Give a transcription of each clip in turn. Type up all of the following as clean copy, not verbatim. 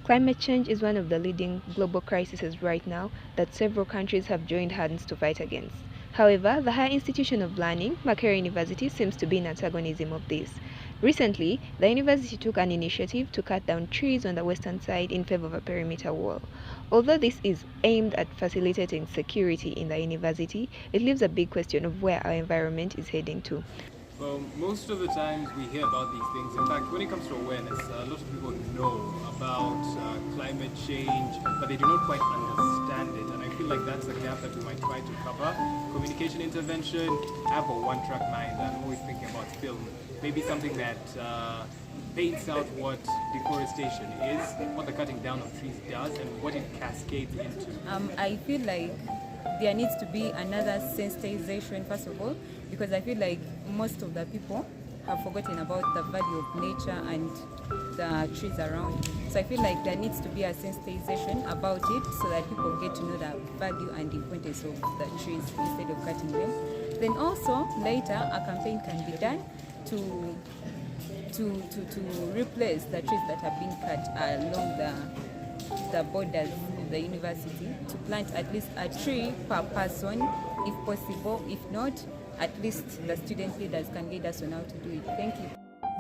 Climate change is one of the leading global crises right now that several countries have joined hands to fight against. However, the higher institution of learning, Makerere University, seems to be in antagonism of this. Recently, the university took an initiative to cut down trees on the western side in favor of a perimeter wall. Although this is aimed at facilitating security in the university, it leaves a big question of where our environment is heading to. Well, most of the times we hear about these things. In fact, when it comes to awareness, a lot of people know about climate change, but they do not quite understand it. And I feel like that's a gap that we might try to cover. Communication intervention, have a one-track mind. I'm always thinking about film. Maybe something that paints out what deforestation is, what the cutting down of trees does, and what it cascades into. I feel like there needs to be another sensitization, first of all, because I feel like most of the people have forgotten about the value of nature and the trees around. So I feel like there needs to be a sensitization about it so that people get to know the value and importance of the trees instead of cutting them. Then also later a campaign can be done to replace the trees that have been cut along the borders of the university, to plant at least a tree per person if possible. If not, at least the student leaders can guide us on how to do it. Thank you.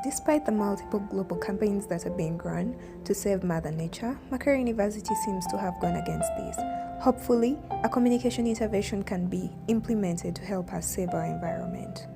Despite the multiple global campaigns that are being run to save Mother Nature, Makerere University seems to have gone against this. Hopefully, a communication intervention can be implemented to help us save our environment.